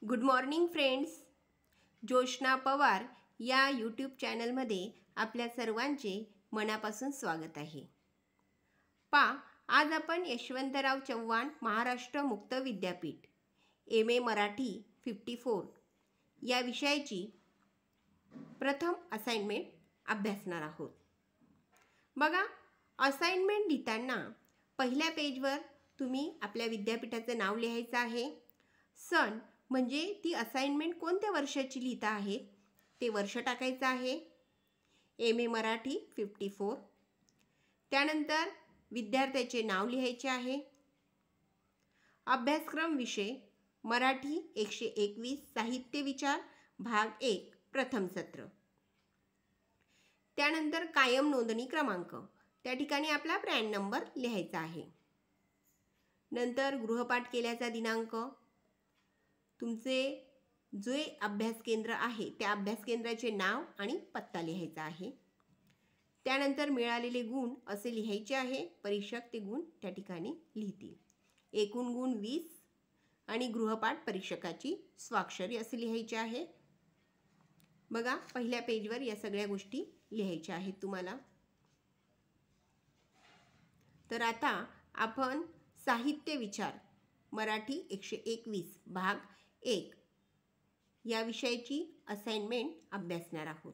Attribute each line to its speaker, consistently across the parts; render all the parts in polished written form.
Speaker 1: Good morning friends. Joshna Pawar या YouTube चॅनलमध्ये आपल्या सर्वांचे मनापासून स्वागत आहे. आज आपण यशवंतराव चव्हाण महाराष्ट्र मुक्त विद्यापीठ MA मराठी 54 या विषयाची प्रथम असाइनमेंट अभ्यासणार आहोत. बघा, असाइनमेंट लिहिताना पहिल्या पेजवर तुम्ही आपल्या विद्यापीठाचं नाव लिहायचं आहे. सन म्हणजे ती असाइनमेंट कोणत्या वर्षाची लिहिता आहे ते वर्ष टाकायचं आहे. MA मराठी 54. त्यानंतर विद्यार्थ्याचे नाव लिहायचे आहे. अभ्यासक्रम विषय मराठी 121 साहित्य विचार भाग 1 प्रथम सत्र. त्यानंतर कायम नोंदणी क्रमांक, त्या ठिकाणी आपला प्रॅन नंबर लिहायचा आहे. नंतर गृहपाठ केल्याचा दिनांक, तुमचे जे अभ्यास केंद्र आहे त्या अभ्यास केंद्राचे नाव आणि पत्ता लिहायचा आहे. त्यानंतर मिळालेले गुण असे लिहायचे आहे. परीक्षक ते गुण त्या ठिकाणी लिहितील. एकूण गुण 20 आणि गृहपाठ परीक्षकाची स्वाक्षरी असे लिहायचे आहे. बघा, पहिल्या पेजवर या सगळ्या गोष्टी लिहायच्या आहेत तुम्हाला. तर आता आपण साहित्य विचार मराठी 121 भाग 1 या विषयाची असाइनमेंट अभ्यासणार आहोत.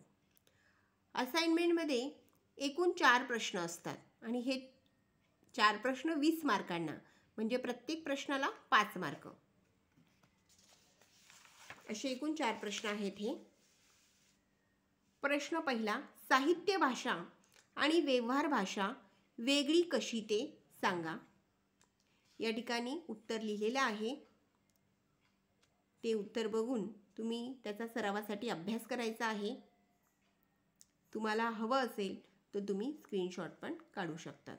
Speaker 1: असाइनमेंटमध्ये एकूण 4 प्रश्न असतात आणि हे 4 प्रश्न 20 मार्कांना, म्हणजे प्रत्येक प्रश्नाला 5 मार्क असे एकूण 4 प्रश्न आहेत. हे प्रश्न पहिला, साहित्य भाषा आणि व्यवहार भाषा वेगळी कशी ते सांगा. या ठिकाणी उत्तर लिहिलेलं आहे. ते उत्तर बघून तुम्ही त्याचा सरावासाठी अभ्यास करायचा आहे. तुम्हाला हवं असेल तर तुम्ही स्क्रीनशॉट पण काढू शकता.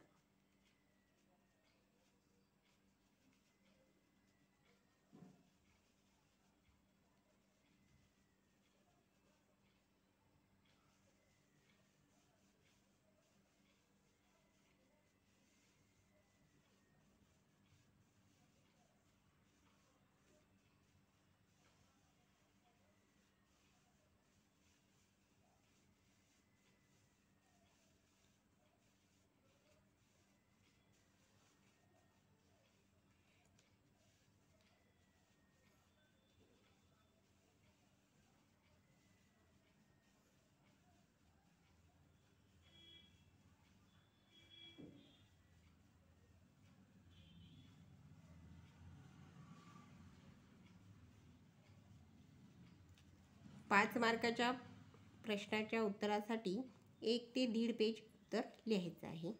Speaker 1: पाच मार्काच्या प्रश्नाच्या उत्तरासाठी 1 ते 1.5 पेज उत्तर लिहायचं आहे.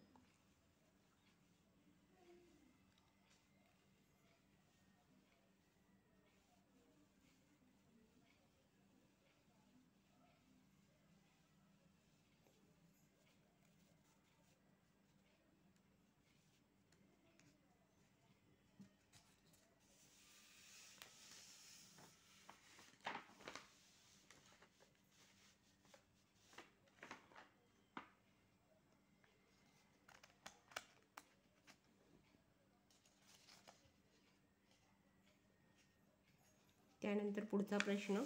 Speaker 1: त्यानंतर पुढचा प्रश्न,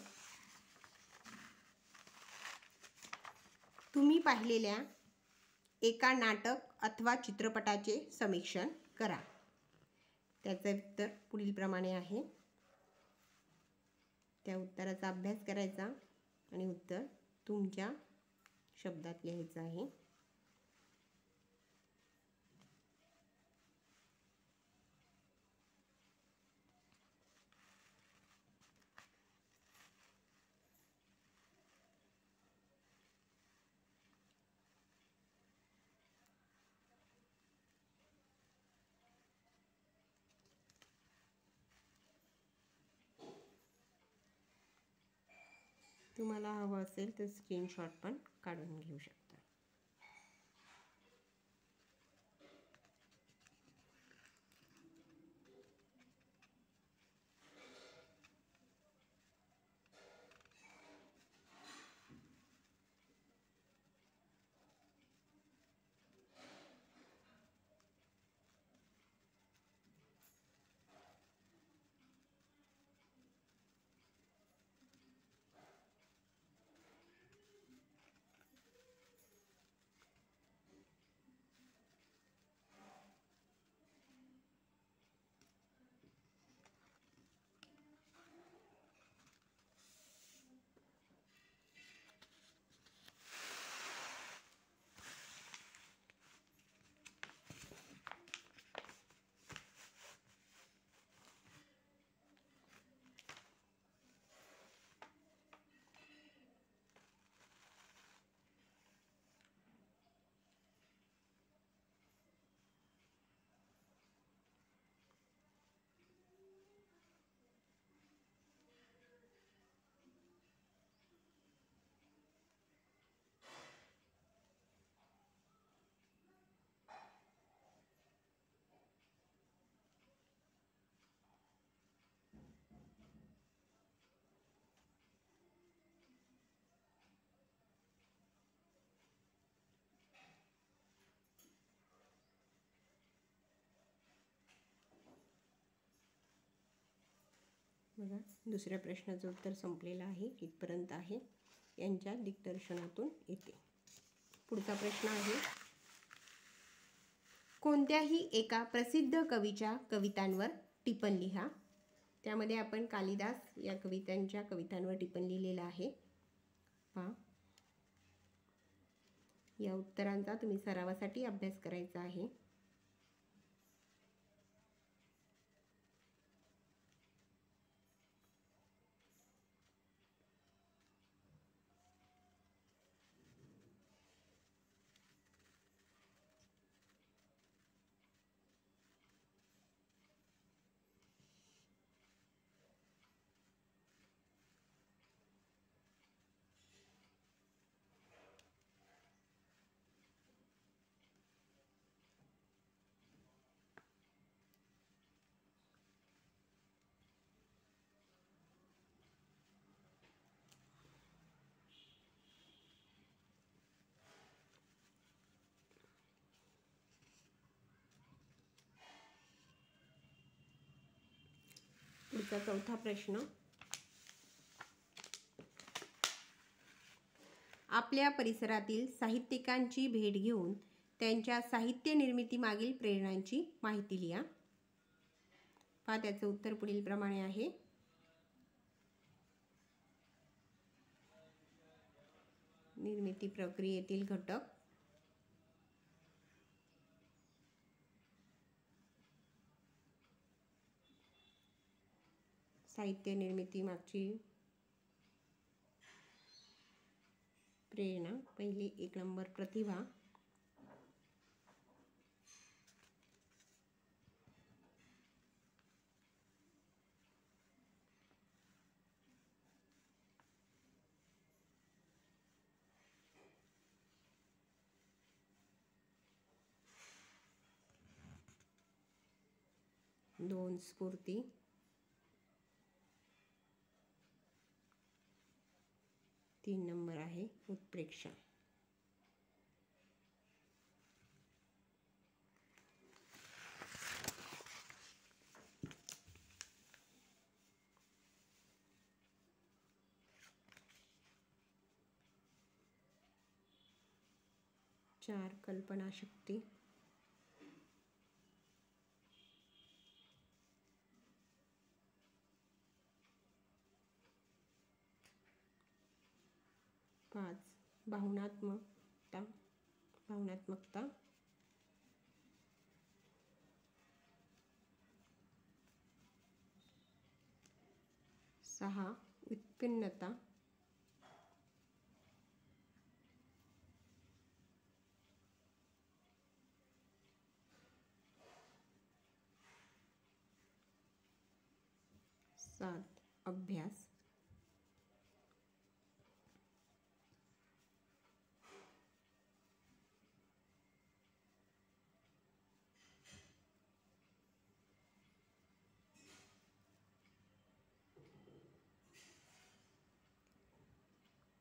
Speaker 1: तुम्ही पाहिलेल्या एका नाटक अथवा चित्रपटाचे समीक्षण करा. त्याचं उत्तर पुढील प्रमाणे आहे. त्या उत्तराचा अभ्यास करायचा आणि उत्तर तुमच्या शब्दात लिहायचं आहे. तुम्हाला हवं असेल तर स्क्रीनशॉट पण काढून घेऊ शकता. बघा, दुसऱ्या प्रश्नाचं उत्तर संपलेलं आहे, इथपर्यंत आहे. यांच्या दिग्दर्शनातून येते. पुढचा प्रश्न आहे, कोणत्याही एका प्रसिद्ध कवीच्या कवितांवर टिपण लिहा. त्यामध्ये आपण कालिदास या कवितांवर टिपण लिहिलेलं आहे. पहा, या उत्तरांचा तुम्ही सरावासाठी अभ्यास करायचा आहे. पुढचा चौथा प्रश्न, आपल्या परिसरातील साहित्यिकांची भेट घेऊन त्यांच्या साहित्य निर्मिती मागील प्रेरणांची माहिती लिहा. पहा, त्याचं उत्तर पुढील प्रमाणे आहे. निर्मिती प्रक्रियेतील घटक, साहित्य निर्मिती मागची प्रेरणा. पहिले 1 नंबर प्रतिभा, दोन स्फूर्ती, 3 नंबर आहे उत्प्रेक्षा. चार कल्पनाशक्ती, 5 भावनात्मकता, 6 उत्पन्नता, 7 अभ्यास,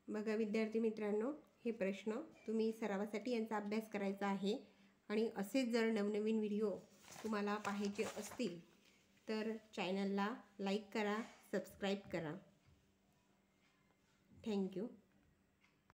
Speaker 1: 'बघा विद्यार्थी मित्रांनो, हे प्रश्न तुम्ही सरावासाठी यांचा अभ्यास करायचा आहे. आणि असेच जर नवनवीन व्हिडिओ तुम्हाला पाहायचे असतील तर चॅनलला लाईक करा, सबस्क्राईब करा. थँक्यू.